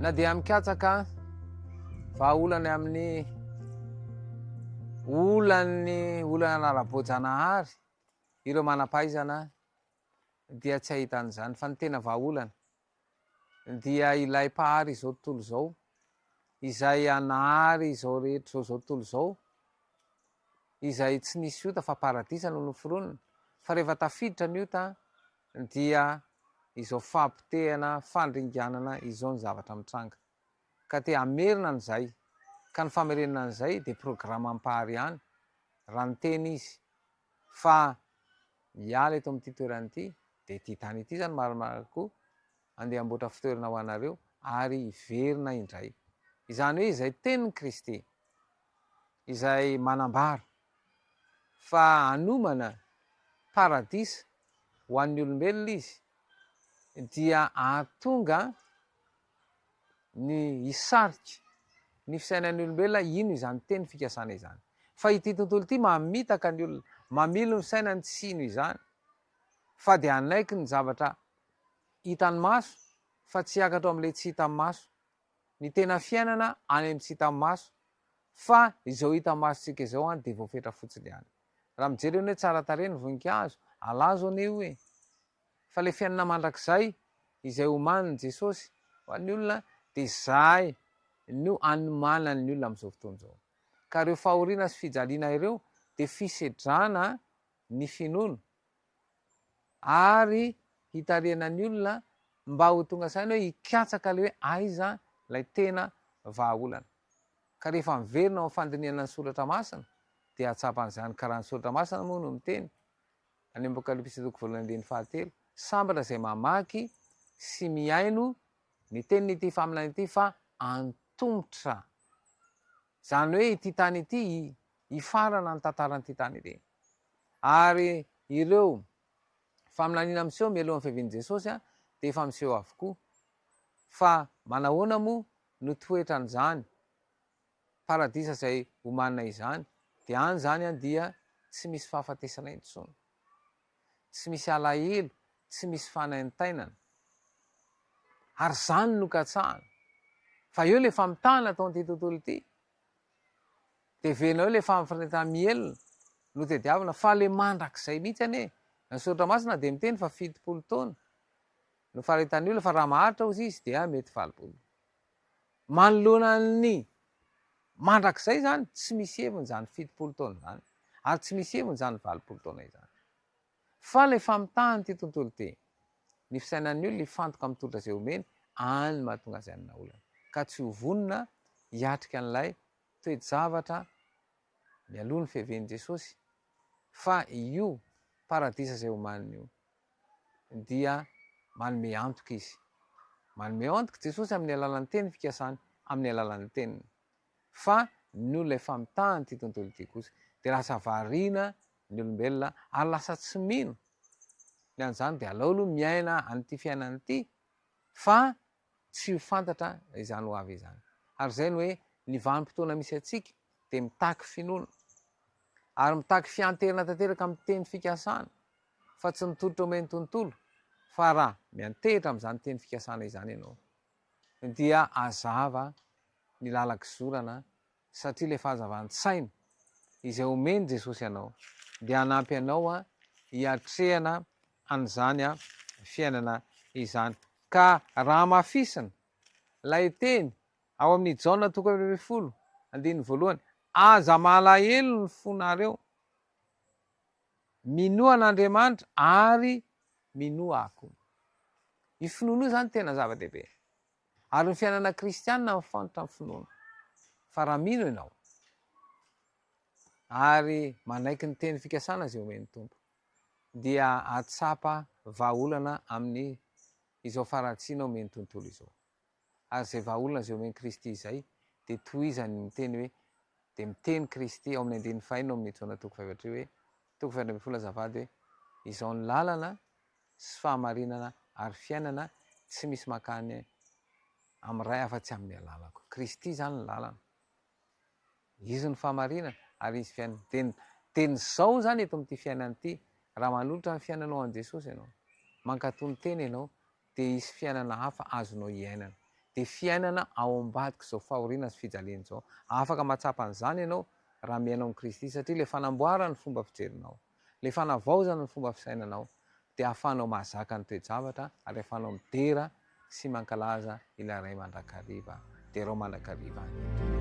na dia mikatsaka vahaolany amin'ny olana anara-boajanahary ireo manam-pahaizana dia tsy ahitan'izany fa ny tena vahaolana dia ilay mpahary izao tontolo izao izay anahary izao rehetra zao tontolo izao izay tsy nisy ota fa paradisa no noforonina fa rehefa tafiditra ny ota dia izao fampitehana fandringanana izao ny zavatra mitranga ka te amerina an'izay ka ny famerenana an'izay de programa ampahary ihany raha ny teny izy fa miala eto amin'ity toerana ity de ty tany ity zany marimariko andeha amboatra fitoerana ho anareo ary iverina indray izany hoe izay tenin'ny Kristy izay manambara fa anomana paradisa ho an'ny olombelona izy dia ahatonga ny hisarika ny fisainan'ny olombelona ino izany teny fikasana izany fa ity tontolo ity mamitaka ny olona mamilo ny sainany tsy ino izany fa de anaiky ny zavatra hitan'ny maso fa tsy hiakatra amin'ilay tsy hitan'ny maso ny tena fiainana any amin'ny tsy hitan'ny maso fa izao hitan'ny masontsika izao any de voafetra fotsiny ihany raha mijery eny hoe tsara tarehy ny voninkazo alazo anio e fa le fiainana mandrakizay izay omanin'i Jesosy ho an'ny olona de zay no anomanany ny olona amin'izao fotoana izao ka ireo fahoriana sy fijaliana ireo de fisedrana ny finoana ary hitarena ny olona mba ho tonga saina hoe hikatsaka le hoe aiza lay tena vahaolana ka rehefa miverina ao fandinihana ny soratra masina de atsapan'izany karaha ny soratra masina moa no miteny any Apokalipsy 2:7 sambatra izay mamaky sy miaino ny tenin'ity faminany ity fa antombotra zany hoe ity tany ity hifarana ny tantaran'ity tany ity ary ireo faminaniana miseho mialohan'ny fiavian'i Jesosy de efa miseho avokoa fa manahoana moa no toetra an'izany paradisa izay omanina izany de any zany dia tsy misy fahafatesana intsony tsy misy alahelo tsy misy fanaintainana ary zany no katsahana fa eo le famitahana atao an'ity tontolo ity de venao le fampifanentana mielona no tediavina fa le mandrakizay mihitsy ane ny soratra masina de miteny fa 70 taona no faharetan'ny olona fa raha maharitra ozy izy dia mety 20 manoloana ny mandrakizay zany tsy misy heviny zany 70 taona zany ary tsy misy heviny zany 20 taona izany fa le famitahany ty tontolo ity ny fisainan'ny olona ifantoka amin'ny tolotra izay omeny any mahatonga izay anina olana ka tsy hovonina hiatrika an'ilay toe-javatra mialoha ny fiavian'i Jesosy fa io paradisa izay omaniny io dia manome antoka izy manome antoka Jesosy amin'ny alalan'ny teny fikasany amin'ny alalan'ny teniny fa ny olona efa mitahany ty tontolo ity kosa de lasa variana ny olombelona ary lasa tsy mino ny an'izany de aleo aloha miaina an'ity fiainany ity fa tsy ho fantatra izany ho avy izany ary zay no hoe ny vanim-potoana misy atsika de mitaky finoana ary mitaky fianterana tanteraka amin'ny teny fikasana fa tsy mitolotra omeny tontolo fa raha miantehitra amin'izany teny fikasana izany ianao dia azava ny lalak'izorana satria le fahazavany-tsaina izay omeny Jesosy anao de anampy anao hiatrehana an'izany fiainana izany ka raha mafisina lay teny ao amin'ny Jaona 2:20 aza malahelo ny fonareo minoan'Andriamanitra ary minoako i finoana io zany tena zava-dehibe ary ny fiainana kristianina mifantotra amin'ny finoana fa raha mino ianao ary manaiky ny teny fikasana zay omen'ny tompo dia atsapa vahaolana amin'ny izao faratsiana omen'ny tontolo izao ary zay vahaolana zay omen'ny Kristy izay de tohizany miteny hoe de miteny Kristy ao amin'ny 5 ao amin'ny Jaona 5:7 hoe 7 azavady hoe izao ny lalana sy fahamarinana ary fiainana tsy misy makany amin'ny ray afa-tsy amin'ny alalako Kristy zany ny lalana izy ny fahamarinana ary izy fiainana teny zao zany eto amin'ity fiainana ity raha manolotra ny fiainanao an' Jesosy ianao mankatony teny ianao de hisy fiainana hafa azonao hiainana de fiainana ao ambadiky zao fahoriana sy fijaliana zao. Afaka matsapa an'izany ianao raha miainao amin'i Kristy satria le fanamboarana ny fomba fijerinao, le fanavaozana ny fomba fisainanao, de ahafahanao mahazaka ny toe-javatra ary ahafahanao midera sy mankalaza ilay ray mandrakariva de rao mandrakariva any.